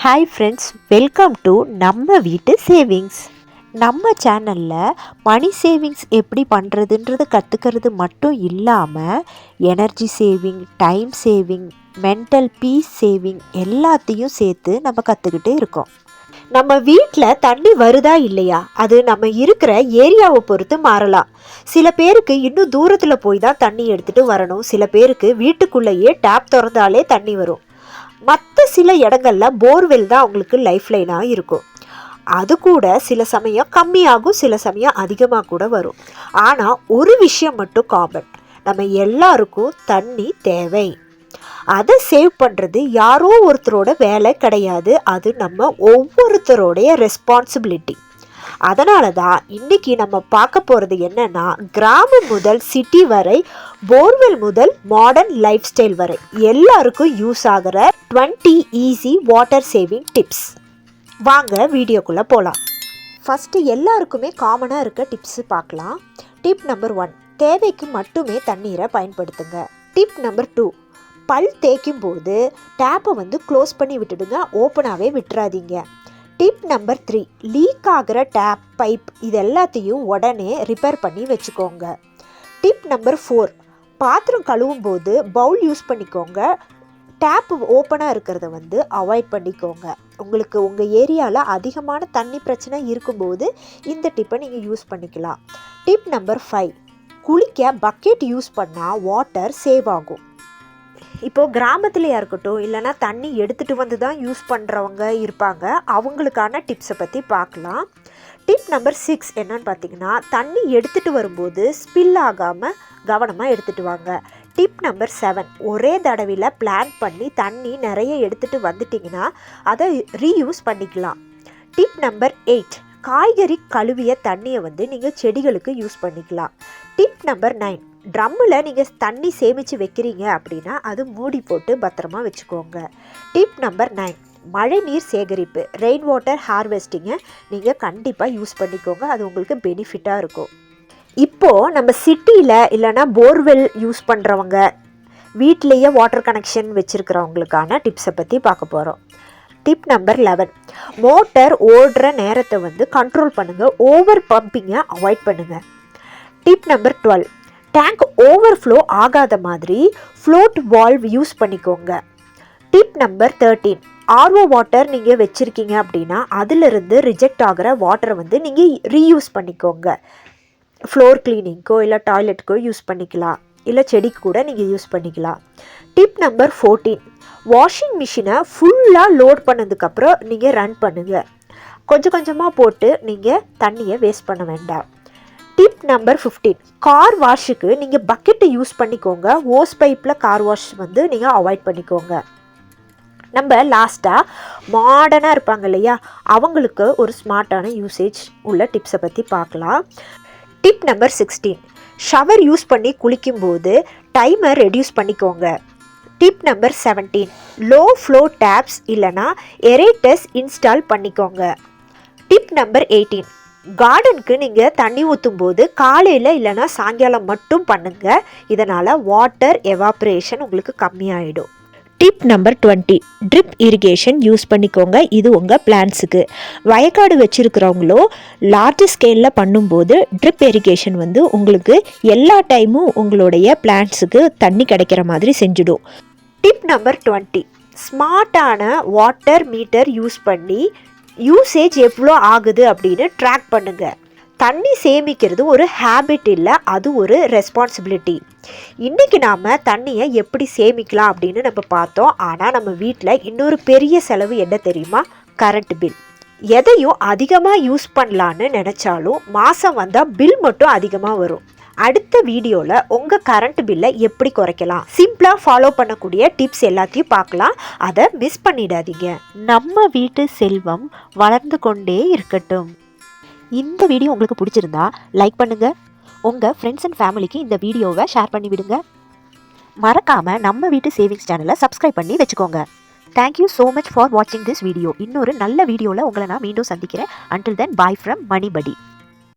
Hi friends, welcome to நம்ம வீட்டு savings. நம்ம சேனலில் மணி சேவிங்ஸ் எப்படி பண்ணுறதுன்றது கற்றுக்கிறது மட்டும் இல்லாமல் energy saving, time saving, mental piece saving எல்லாத்தையும் சேர்த்து நம்ம கற்றுக்கிட்டே இருக்கோம். நம்ம வீட்டில் தண்ணி வருதா இல்லையா, அது நம்ம இருக்கிற ஏரியாவை பொறுத்து மாறலாம். சில பேருக்கு இன்னும் தூரத்தில் போய் தான் தண்ணி எடுத்துகிட்டு வரணும். சில பேருக்கு வீட்டுக்குள்ளேயே டேப் திறந்தாலே தண்ணி வரும். மற்ற சில இடங்களில் போர்வெல் தான் அவங்களுக்கு லைஃப் லைனாக இருக்கும். அது கூட சில சமயம் கம்மியாகும், சில சமயம் அதிகமாக கூட வரும். ஆனால் ஒரு விஷயம் மட்டும் காமன், நம்ம எல்லாருக்கும் தண்ணி தேவை. அதை சேவ் பண்ணுறது யாரோ ஒருத்தரோட வேலை கிடையாது, அது நம்ம ஒவ்வொருத்தரோடைய ரெஸ்பான்சிபிலிட்டி. அதனால தான் இன்றைக்கி நம்ம பார்க்க போகிறது என்னென்னா, கிராமம் முதல் சிட்டி வரை, போர்வெல் முதல் மாடர்ன் லைஃப் ஸ்டைல் வரை எல்லாருக்கும் யூஸ் ஆகிற 20 ஈஸி வாட்டர் சேவிங் டிப்ஸ். வாங்க வீடியோக்குள்ளே போகலாம். ஃபஸ்ட்டு எல்லாருக்குமே காமனாக இருக்க டிப்ஸு பார்க்கலாம். டிப் நம்பர் 1, தேவைக்கு மட்டுமே தண்ணீரை பயன்படுத்துங்க. டிப் நம்பர் 2, பல் தேய்க்கும் போது டேப்பை க்ளோஸ் பண்ணி விட்டுடுங்க, ஓப்பனாகவே விட்டுறாதீங்க. டிப் நம்பர் 3, லீக் ஆகிற டேப், பைப் இது எல்லாத்தையும் உடனே ரிப்பேர் பண்ணி வச்சுக்கோங்க. டிப் நம்பர் 4, பாத்திரம் கழுவும் போது பவுல் யூஸ் பண்ணிக்கோங்க. டேப்பு ஓப்பனாக இருக்கிறத அவாய்ட் பண்ணிக்கோங்க. உங்களுக்கு உங்கள் ஏரியாவில் அதிகமான தண்ணி பிரச்சனை இருக்கும்போது இந்த டிப்பை நீங்கள் யூஸ் பண்ணிக்கலாம். டிப் நம்பர் 5, குளிக்க பக்கெட் யூஸ் பண்ணால் வாட்டர் சேவ் ஆகும். இப்போது கிராமத்துலையாக இருக்கட்டும், இல்லைனா தண்ணி எடுத்துகிட்டு வந்து தான் யூஸ் பண்ணுறவங்க இருப்பாங்க, அவங்களுக்கான டிப்ஸை பற்றி பார்க்கலாம். டிப் நம்பர் 6 என்னன்னு பார்த்தீங்கன்னா, தண்ணி எடுத்துகிட்டு வரும்போது ஸ்பில் ஆகாமல் கவனமாக எடுத்துகிட்டு வாங்க. டிப் நம்பர் 7, ஒரே தடவையில் பிளான் பண்ணி தண்ணி நிறைய எடுத்துகிட்டு வந்துட்டிங்கன்னா அதை ரீயூஸ் பண்ணிக்கலாம். டிப் நம்பர் 8, காய்கறி கழுவிய தண்ணியை நீங்கள் செடிகளுக்கு யூஸ் பண்ணிக்கலாம். டிப் நம்பர் 9, ட்ரம்மில் நீங்கள் தண்ணி சேமித்து வைக்கிறீங்க அப்படின்னா அது மூடி போட்டு பத்திரமா வச்சுக்கோங்க. டிப் நம்பர் 9, மழை நீர் சேகரிப்பு, ரெயின் வாட்டர் ஹார்வெஸ்டிங்கை நீங்கள் கண்டிப்பாக யூஸ் பண்ணிக்கோங்க, அது உங்களுக்கு பெனிஃபிட்டாக இருக்கும். இப்போது நம்ம சிட்டியில் இல்லைனா போர்வெல் யூஸ் பண்ணுறவங்க, வீட்டிலேயே வாட்டர் கனெக்ஷன் வச்சுருக்கிறவங்களுக்கான டிப்ஸை பற்றி பார்க்க போகிறோம். டிப் நம்பர் 11, மோட்டர் ஓடுற நேரத்தை கண்ட்ரோல் பண்ணுங்கள், ஓவர் பம்பிங்கை அவாய்ட் பண்ணுங்கள். டிப் நம்பர் 12, டேங்க் ஓவர்ஃப்ளோ ஆகாத மாதிரி ஃப்ளோட் வால்வ் யூஸ் பண்ணிக்கோங்க. டிப் நம்பர் 13, ஆர்ஓ வாட்டர் நீங்கள் வச்சுருக்கீங்க அப்படின்னா அதிலிருந்து ரிஜெக்ட் ஆகிற வாட்டரை நீங்கள் ரீயூஸ் பண்ணிக்கோங்க. ஃப்ளோர் கிளீனிங்க்கோ இல்லை டாய்லெட்டுக்கோ யூஸ் பண்ணிக்கலாம், இல்லை செடிக்கு கூட நீங்கள் யூஸ் பண்ணிக்கலாம். டிப் நம்பர் 14, வாஷிங் மிஷினை ஃபுல்லாக லோட் பண்ணதுக்கப்புறம் நீங்கள் ரன் பண்ணுங்கள். கொஞ்சம் கொஞ்சமாக போட்டு நீங்கள் தண்ணியை வேஸ்ட் பண்ண வேண்டாம். டிப் நம்பர் 15, கார் வாஷுக்கு நீங்கள் பக்கெட்டை யூஸ் பண்ணிக்கோங்க, ஓஸ் பைப்பில் கார் வாஷ் நீங்கள் அவாய்ட் பண்ணிக்கோங்க. நம்ம லாஸ்ட்டாக மாடர்னாக இருப்பாங்க இல்லையா, அவங்களுக்கு ஒரு ஸ்மார்ட்டான யூசேஜ் உள்ள டிப்ஸை பற்றி பார்க்கலாம். டிப் நம்பர் 16, ஷவர் யூஸ் பண்ணி குளிக்கும்போது டைமர் ரெடியூஸ் பண்ணிக்கோங்க. Tip number 17, low flow taps இல்லைனா எரேட்டர்ஸ் இன்ஸ்டால் பண்ணிக்கோங்க. டிப் நம்பர் 18, கார்டனுக்கு நீங்கள் தண்ணி ஊற்றும் போது காலையில் இல்லைனா சாயங்காலம் மட்டும் பண்ணுங்கள், இதனால் வாட்டர் எவாப்ரேஷன் உங்களுக்கு கம்மியாயிடும். Tip number 20, drip irrigation use பண்ணிக்கோங்க, இது உங்கள் பிளான்ஸுக்கு. வயக்காடு வச்சுருக்கிறவங்களோ லார்ஜ் ஸ்கேலில் பண்ணும்போது ட்ரிப் இரிகேஷன் உங்களுக்கு எல்லா டைமும் உங்களுடைய பிளான்ஸுக்கு தண்ணி கிடைக்கிற மாதிரி செஞ்சிடும். டிப் நம்பர் 20, ஸ்மார்ட்டான வாட்டர் மீட்டர் யூஸ் பண்ணி யூசேஜ் எவ்வளோ ஆகுது அப்படின்னு ட்ராக் பண்ணுங்கள். தண்ணி சேமிக்கிறது ஒரு ஹேபிட் இல்லை, அது ஒரு ரெஸ்பான்சிபிலிட்டி. இன்றைக்கி நாம் தண்ணியை எப்படி சேமிக்கலாம் அப்படின்னு நம்ம பார்த்தோம். ஆனால் நம்ம வீட்டில் இன்னொரு பெரிய செலவு என்ன தெரியுமா? Current bill. எதையும் அதிகமாக யூஸ் பண்ணலான்னு நினச்சாலும் மாதம் வந்தால் பில் மட்டும் அதிகமாக வரும். அடுத்த வீடியோவில் உங்கள் கரண்ட் பில்லை எப்படி குறைக்கலாம், சிம்பிளாக ஃபாலோ பண்ணக்கூடிய டிப்ஸ் எல்லாத்தையும் பார்க்கலாம், அதை மிஸ் பண்ணிடாதீங்க. நம்ம வீட்டு செல்வம் வளர்ந்து கொண்டே இருக்கட்டும். இந்த வீடியோ உங்களுக்கு பிடிச்சிருந்தா லைக் பண்ணுங்கள், உங்கள் ஃப்ரெண்ட்ஸ் அண்ட் ஃபேமிலிக்கு இந்த வீடியோவை ஷேர் பண்ணி விடுங்க. மறக்காமல் நம்ம வீட்டு சேவிங்ஸ் சேனலை சப்ஸ்கிரைப் பண்ணி வச்சுக்கோங்க. தேங்க்யூ ஸோ மச் ஃபார் வாட்சிங் திஸ் வீடியோ. இன்னொரு நல்ல வீடியோவில் உங்களை நான் மீண்டும் சந்திக்கிறேன். Until then, bye from மணிபடி.